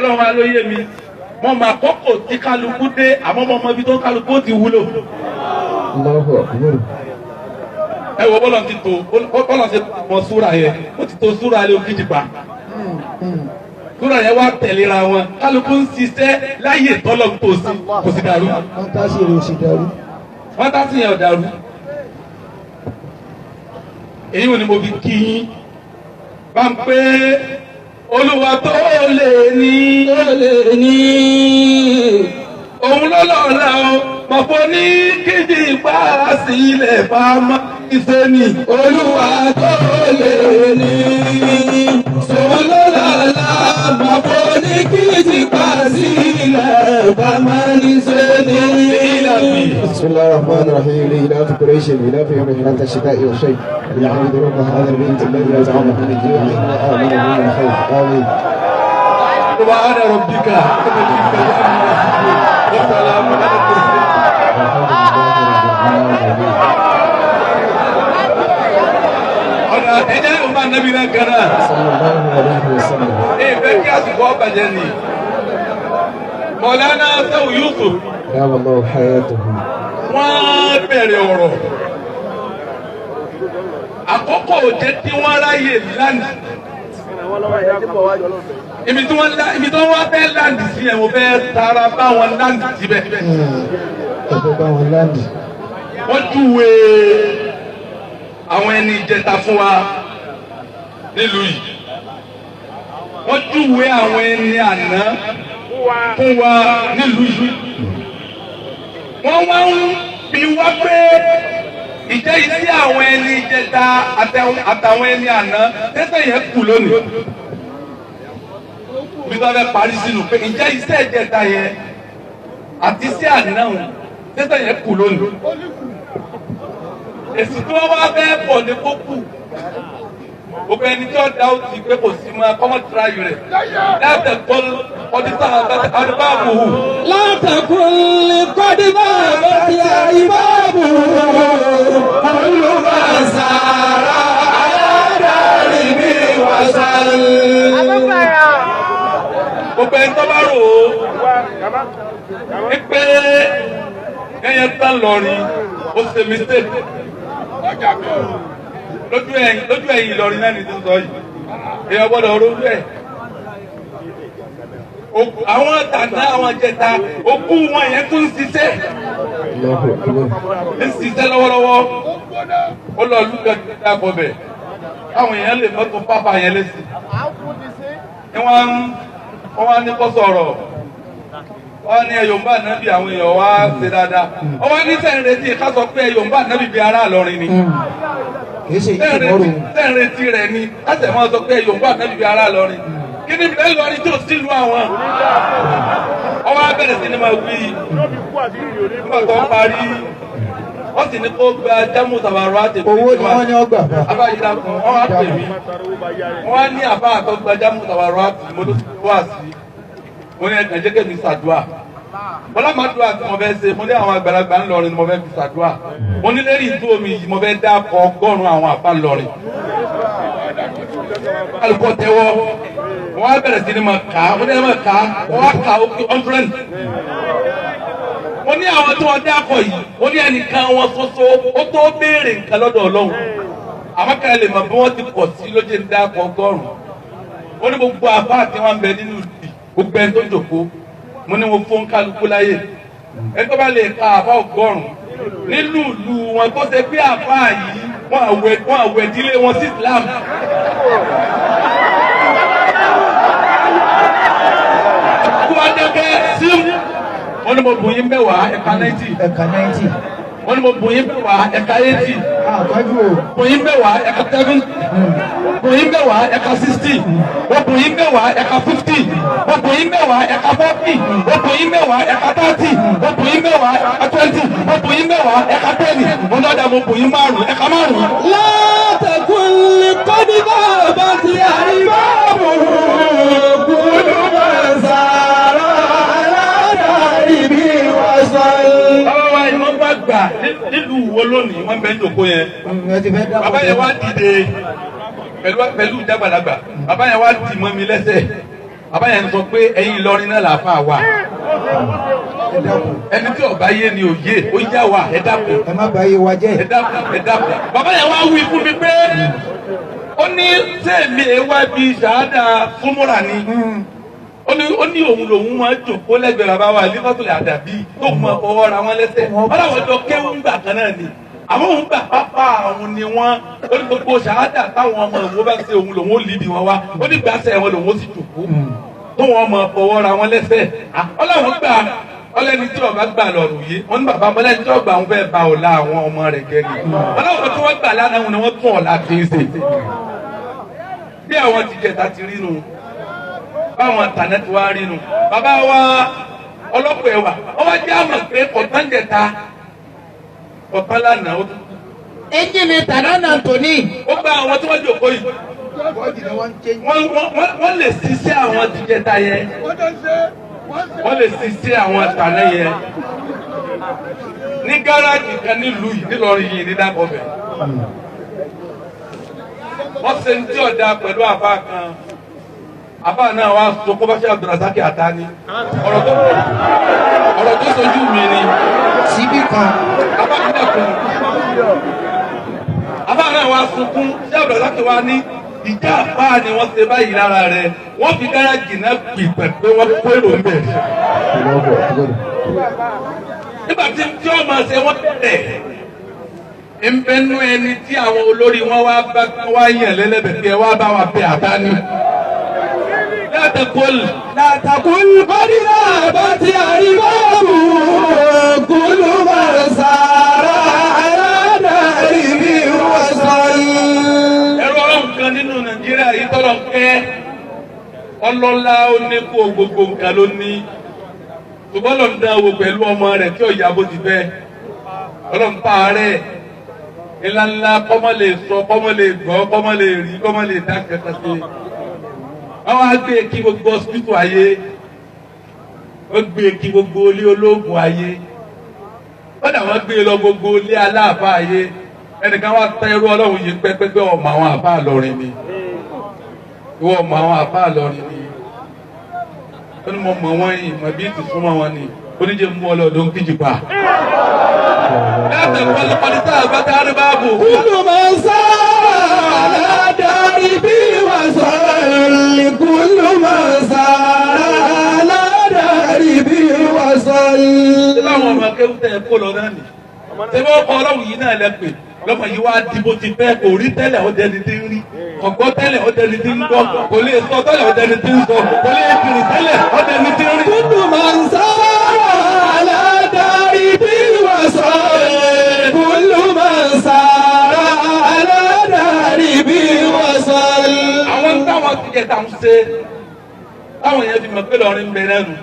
ọlọ́run wa ló yé mi mo máa kọ́kọ́ tí kálukú dé àmọ́ mo mọ ibi tó kálukú ti wúlò. ẹ wo bọ́lọ̀ ti tó bọ́lọ̀ ti mọ súra yẹn ó ti tó súra lé òkìtì pa súra yẹn wá tẹ̀léra wọn kálukú ń ṣiṣẹ́ láyè tọ́lọ̀ tó sí kò sí dàrú. wọ́n tá sí èrè òsì dàrú. wọ́n tá sí yẹn ò dàrú. èyí ò ní mo fi kí yín bá ń pé olúwa tó lè ní òun lọ́lọ́ọ̀la o pọ̀pọ̀ ní kíjì pa sílẹ̀ fámá ìfẹ́ ni olúwa tó lè ní òun lọ́lọ́ọ̀la pọ̀pọ̀ ní kíjì pa sílẹ̀ fámá ìfẹ́ ni. بسم الله الرحمن الرحيم لإلاف قريش إلاف يوم رحلة الشتاء والصيف ليعبد رب هذا البيت الذي أطعمه من جوع وآمنه من خوف آمين. سبحان ربك وسلام على المرسلين. ọ̀nà ẹ̀jẹ̀ ló máa nẹ́bí náà kan náà. sallallahu alayhi wa sallam. ìfẹ́ kí àsìkò ọ̀bàjẹ́ ni Mọ̀lánà Sẹ́wù Yusuf. دام الله حياته. wọ́n bẹ̀rẹ̀ ọ̀rọ̀ àkọ́kọ́ òde tí wọ́n ráyè lánàá. ibi tí wọ́n fẹ́ láǹdì sí ẹ̀ mo fẹ́ tara bá wọn láǹdì síbẹ̀. ẹ̀fọ́ bá wọn láǹdì. wọ́n júwe àwọn ẹni ìjẹta fún wa nílùú yìí. wọ́n júwe àwọn ẹni àná fún wa nílùú yìí. wọ́n wá ń bi wá pé ìjẹ́ ìsí àwọn ẹni ìjẹta àtàwọn ẹni àná tẹ́tẹ́ yẹn kù lónìí. bí wọ́n fẹ́ parí sínú pé ìjẹ́ iṣẹ́ ìjẹta yẹn àti sí àná tẹ́tẹ́ yẹn kù lónìí. èsì tí wọ́n wá fẹ́ pọ̀ ní kó kù. gbogbo ẹni tí wọ́n dá ó ti pé kò sí máa kọ́mọ́ tíra yìí rẹ̀ láti kọ́ ọdítà àdúgbò àbòhù. látàkùn lè kọ́dí bàbá tí a yí báàbò olùbàṣàrà aládàrí ní wàṣàlì. gbogbo ẹni tó bá rò ó pé ẹyẹ tán lọrin ó ṣe mistake lójú ẹ̀yìn Ìlọrin náà ní ti sọ yìí èèyàn gbọ́dọ̀ rójú ẹ̀. àwọn tàná àwọn jẹta òkú wọn yẹn tún ń ṣiṣẹ́ lọ́wọ́lọ́wọ́ ó lọ lùkẹ́ dàpọ̀ bẹ̀ káwọn èèyàn lè mọ́tò pápá yẹn lẹ́sìn. wọ́n wá ní kó sọ̀rọ̀ wọ́n ní ẹ̀yọ̀mbá nábì àwọn èèyàn wá ṣe dáadáa wọ́n wá ní sẹ́yìn retí ká sọ pé ẹ̀yọ̀mbá nábì bí ará Ìlọrin ni sẹ́yìn retí rẹ̀ ni láti ẹ̀ máa sọ pé ẹ̀yọ̀mbá nábì bí ará Ìlọrin kí ni bẹ́ẹ̀ lọ́rin tó sílùú àwọn wọ́n wá bẹ̀rẹ̀ sí ni máa wí nígbà tó ń parí wọ́n sì ní kó gba jámù tàbárò àtẹ̀bí owó ni wọ́n ní ọgbà. abáyíra kan wọ́n wá pè mí wọ́n wá ní àbá àtọ́gba jámù tàbárò àtẹ̀bí mo ló ti wá sí mo ní ẹ̀ka jẹ́kẹ́ mi ṣàdúrà bọ́lá máa dùn àti mo fẹ́ ṣe mo ní àwọn àgbàlagbà ńlọrin ni mo fẹ́ fi ṣàdúrà mo ní lérí ìtú omi yìí mo fẹ́ dá ọkọ̀ ọgọ́rùn-ún àwọn àpá ńlọrin alùpùpù tẹ́wọ́ wọ́n á bẹ̀rẹ̀ sí ni máa kà á mo ní ẹ̀ máa kà á wọ́n á kà á 100 mo ní àwọn tí wọ́n dákọ̀ yìí mo ní ẹnìkan wọn ṣoṣo ó tó béèrè nǹkan lọ́dọ̀ Ọlọ́run àmọ́ ká lè mọ̀ bí wọ́n ti pọ̀ sí lójú ń dákọ̀ ọgọ́rùn-ún mo ní gbogbo àbá àti wọn bẹ nínú gbogbo ẹni tó jòkó mo ní mo fún kálukú láyè ẹni tó bá lè ka àbá ọgọ́rùn-ún nílùú ìlú wọn tó ṣe pé àbá yìí wọn àwẹ̀ ìdílé wọn sí Islam. kó wá dẹ́kẹ́ sí wọ́n ní mo bùn yín mẹ́wàá ẹ̀ka 90. ẹ̀ka 90. wọ́n ní mo bùn yín mẹ́wàá ẹ̀ka 80. àtọ́jú o. bùn yín mẹ́wàá ẹ̀ka 70. bùn yín mẹ́wàá ẹ̀ka 60. wọ́n bùn yín mẹ́wàá ẹ̀ka 50. wọ́n bùn yín mẹ́wàá ẹ̀ka 40. wọ́n bùn yín mẹ́wàá ẹ̀ka 30. wọ́n bùn yín mẹ́wàá ẹ̀ka 20. wọ́n bùn yín mẹ́wàá ẹ̀ka 10. wọ́n ní ọ̀dà mo bùn yín márùn-ún ẹ̀ka márùn-ún. látàkùn lè kọ́dí bàbá tí a yí báàbò olùbàṣàrà aládàrí ní wàṣàlì. bàbá wa ni wọ́n bá gbà nílùú wo lónìí wọ́n bẹ ń jòkó yẹn. bàbá yẹn wá dìde pẹ̀lú ìjàgbàlagbà bàbá yẹn wá dì mọ́ mi lẹ́sẹ̀ bàbá yẹn sọ pé ẹ̀yin Ìlọrin náà làáfà wà ẹni tí ọba yé ni òye ó yá wa ẹ dákun ẹ má bàa yé wa jẹ́. ẹ dákun bàbá yẹn wá wí fún mi pé ó ní sẹ́ẹ̀mí ẹ wá bí ṣàádà fúnmúra ni ó ní òun lòun máa jòkó lẹ́gbẹ̀ẹ́ bàbá wa lífọ́tòlẹ̀ àdàbí tó mọ ọwọ́ ra wọn lẹ́sẹ̀ ọlọ́wọ́ jọ kéwù ńgbà kan náà ni àwọn òun gbà pápá àwọn ni wọ́n ó ní gbogbo ṣàádà táwọn ọmọ ìwọ bá ṣe òun lòun ó lì bí wọn wá ó ní gbàṣẹ wọn lòun ó sì jòkó tó wọn mọ ọwọ́ ra wọn lẹ́sẹ̀ ọlọ́wọ́ gbà ọlẹ́ni tí ọba gbà lọ́rùn yìí wọ́n ní bàbá ọlẹ́ni tí ọgbà ń fẹ́ ba ọ̀la àwọn ọmọ rẹ̀ jẹ́ ni ọlọ́wọ́ tí wọ́n gbà lánàá ni wọ́n tún ọ̀la kì í ṣe bí àwọn ti jẹta ti rí nu báwọn tànẹ́ ti wá rí nu bàbá wa ọlọ́pàá ẹ̀wà wọ́n wá jẹ́ àmọ̀ pé kọ̀tán jẹta kọ̀tán lánàá ó tún. ẹnjìn ni tànà náà tó ní. ó gba àwọn tí wọ́n jòkó yìí wọ́n lè ṣiṣẹ́ àwọn ti jẹta yẹn wọ́n lè ṣiṣẹ́ àwọn tànẹ́ yẹn ní gáràjì kan nílùú yìí nílọrin yìí ní dákọ̀bẹ̀ wọ́n ṣe ń tí ọ̀dà pẹ̀lú àbá kan àbá náà wá sọ kó bá ṣe Abdulrasaki Atani ọ̀rọ̀ tó sojú mi ni síbí kan. àbá kúndẹ̀kùn àbá náà wá sunkún ṣé Abdulrasaki wá ní ìjà àpá ni wọ́n ṣe báyìí lára rẹ̀ wọ́n fi gáràjì náà pì pẹ̀pẹ́ wọ́n kó èrò ń bẹ̀. nígbà tí ọmọ ṣe wọ́n bẹ̀rẹ̀ nbẹnu ẹni tí àwọn olórí wọn wá yàn lẹ́lẹ́bẹ̀ pé ẹ wá bá wa bẹ Àtàní. látàkùn kọ́dínà bá ti àríwáàbù kúlù máa sára aládàárí bí wọ́n sọ yìí. ẹ̀rọ ọlọ́run kan nínú Nàìjíríà yìí tọ́lọ̀ kẹ́ ọlọ́lá ó ní kó gbogbo nǹkan ló ní ṣùgbọ́n lọ́n dán wò pẹ̀lú ọmọ rẹ̀ tí ọ̀yà bó ti fẹ́ ọlọ́run pa rẹ̀ ìlànà kọ́mọ lè sọ kọ́mọ lè gbọ́ kọ́mọ lè rí kọ́mọ lè dá kẹta sí. àwọn agbé kí gbogbo hospital ayé wọ́n gbé kí gbogbo ilé ológun ayé wọ́n dà wọ́n gbé lọ gbogbo ilé aláàbá ayé ẹnìkan wá tẹ irú ọlọ́run yìí pẹ́pẹ́pẹ́ ọmọ àwọn àbá Ìlọrin ni ìwọ ọmọ àwọn àbá Ìlọrin ni ó ní mo mọ̀ wọ́n yìí mọ̀ bí ti súnmọ́ wọn ni oníjẹ mú ọlọ́dún kíjì pa. láti pọlọpọlọ tá a bá dárí báàbò. kúlù máa sára aládàárí bí wọ́n sọ yìí. kúlù máa sára aládàárí bí wọ́n sọ yìí. ṣé báwọn ọmọ akẹ́wù tẹ̀ kó lọ náà nì. ṣé wọ́n kọ́ ọlọ́run yìí náà lẹ́pẹ̀ lọ́mọ yìí wá dìbò ti fẹ́ kò rí tẹ́lẹ̀ ó dẹni tí ń rí ọ̀gbọ́ tẹ́lẹ̀ ó dẹni tí ń gbọ́ kò lè sọ tẹ́lẹ̀ ó dẹni tí ń sọ kò lè kiri tẹ́lẹ̀ ó dẹni tí ń rí. kúlù máa sára aládàárí bí wọ́n sọ yìí. kúlù máa sára aládàárí bí wọ́n sọ yìí. àwọn táwọn ti jẹ táwọn ṣe táwọn yẹn fi mọ̀ pé lọ́rin bẹ lẹ́nu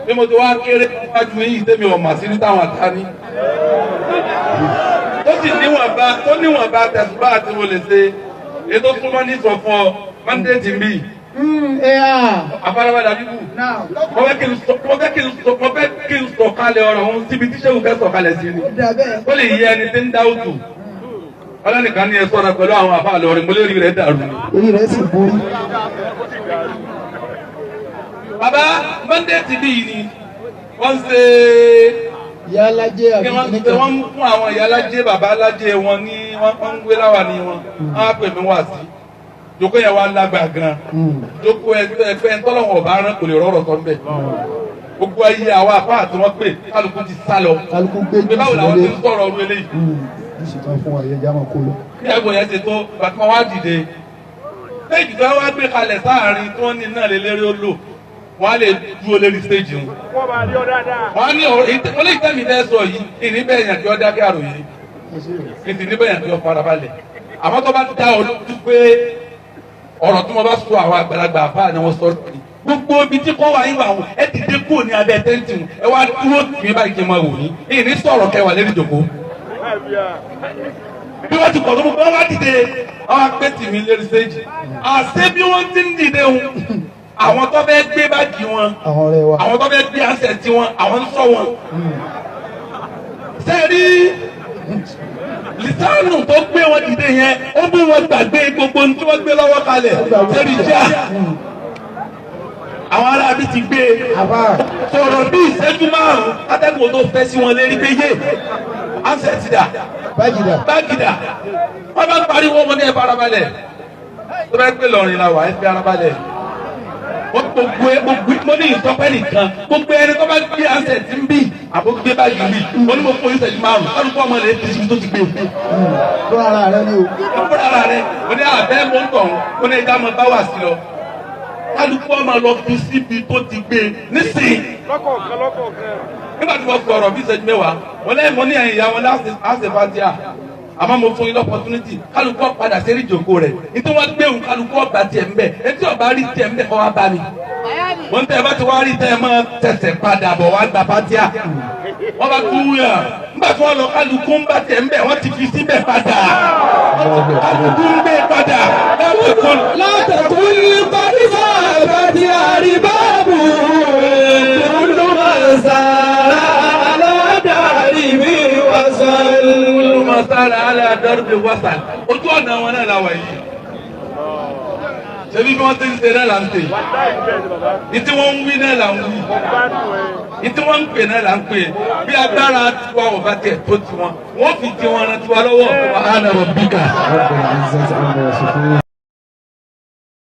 bí mo ti wá kéré wájú yìí tẹ́mi ọ̀mà sí ní táwọn Àtàní tó sì níwọ̀nba tẹ̀sùbá àti mo lè ṣe ètò súnmọ́ ní sọ fún ọ mandate mi afárá dàbíbù mo fẹ́ kí n sọ kalẹ̀ ọ̀rọ̀ òun síbi tí sẹ́wù fẹ́ sọ kalẹ̀ sí ni ó lè yẹ ẹni tí ń dá òtù ọlọ́nìkan ní ẹ sọ́ra pẹ̀lú àwọn àbá Ìlọrin mo lè rí rẹ̀ dàrú ni. èyí rẹ̀ sì borí. bàbá mandate bí yìí ni wọ́n ṣe yálàjẹ kí wọ́n fún àwọn ìyálàjẹ bàbá alájẹ wọn ní wọ́n ń gbé láwà ní wọn wọ́n á pè mí wá sí jókòó yẹn wá lágbàá gan jókòó ẹgbẹ́ ntọ́lọ́wọ̀n ọ̀bá rán kò lè rọrọ̀ sọ mbẹ́ gbogbo ayé àwọn apá àti wọn pè kálukú ti sá lọ kálukú gbé pé báwo làwọn ti ń sọ̀rọ̀ ọdún eléyìí. ní ṣètò fún ayé jámọ kó lọ. bí ẹgbẹ́ yẹn ti tó bàtí wá dìde lẹ́yìn tí wọ́n wá gbé kalẹ̀ sáàrin tí wọ́n ní náà lé lérí ó lò wọ́n á lè dúró lérí stéèjì wọn. wọ́n á ní olè ìtẹ́mi fẹ́ sọ yìí ìní bẹ́ẹ̀ yàn kí ọ dákẹ́ àròyé ìdí níbẹ̀ yàn kí ọ farabalẹ̀ àmọ́ tó bá dá ọ lójú pé ọ̀rọ̀ tí wọ́n bá sọ àwọn àgbàlagbà àbá ni wọ́n sọ gbogbo ibi tí kò wá yín wà wọ́n ẹ ti dé kúrò ní abẹ́ tẹ́ǹtì ẹ wá dúró tì mí báyìí kí n máa wò yín ìní sọ̀rọ̀ kẹwàá lérí jòkó bí wọ́n ti kọ̀ tó mú bá wá dìde àwọn apẹ́tì mi lérí stéèjì àṣẹ bí wọ́n ti ń dìde wọn àwọn tó fẹ́ gbé báàgì wọn àwọn tó fẹ́ gbé àṣẹ̀tì wọn àwọn ń sọ wọn. sẹ́ẹ̀rí lisanu tó gbé wọn dìde yẹn ó bí wọn gbàgbé gbogbo tí wọ́n gbé lọ́wọ́ kalẹ̀ sẹ́ẹ̀rí já àwọn arábí ti gbé sọ̀rọ̀ bí ìṣẹ́jú márùn-ún atẹ́gùn tó fẹ́ sí wọn lérí pé yé ansẹ̀ ti dà bágìdà wọ́n bá pariwo wọn ní ẹ farabalẹ̀ tó bá pè lọ́rin la wà ẹ fi arabalẹ̀ gbogbo mo ní ìtọ́pẹ́ nìkan gbogbo ẹni tó bá gbé ansẹ̀ ti ń bì àbó gbé báàgì bì wọ́n ní mo fún ìṣẹ́jú márùn-ún kálukú ọmọ rẹ̀ ti sinmi tó ti gbé fún ara rẹ ni o. fún ara rẹ̀ mo ní àbẹ́ mo ń tọ̀ mo ní ẹja mo bá wà sí lọ kálukú ọmọ lọ fi síbi tó ti gbé nísìnyí nígbà tí mo sọ̀rọ̀ bí ìṣẹ́jú mẹ́wàá wọ́n lẹ́yìn mo ní ẹ̀yìn ìyá wọn láti fatia àmọ́ mo fún yín lọ́pọ̀túnítì kálukú padà sí ìjòkó rẹ̀ nítorí wọ́n gbé òun kálukú ọgbà tiẹ̀ ńbẹ̀ etí ọba rí tiẹ̀ ńbẹ̀ kọ́ wá bá mi. mo ń tẹ́ ẹ bá ti wá rí tẹ́ ẹ máa tẹ̀sẹ̀ padà bọ̀ wá gba fatia wọ́n bá tún yàn nígbà tí wọ́n lọ kálukú ń bá tiẹ̀ ńbẹ̀ wọ́n ti fi síbẹ̀ padà kálukú ń gbé padà látẹ̀kùn ní pàdífà àbàdì àríbáàbù olùmọ̀sára aládàrí mi wàsàn. olùmọ̀sára aládàrí mi wàsàn ojú ọ̀nà wọn náà làwà yìí ṣebí bí wọ́n ti ń ṣe náà là ń ṣe ìtí wọ́n ń wí náà là ń wí ìtí wọ́n ń pè náà là ń pè bí agbára tiwa ọ̀bá tiẹ̀ tó tiwọn wọ́n fi tiwọn ran tiwa lọ́wọ́.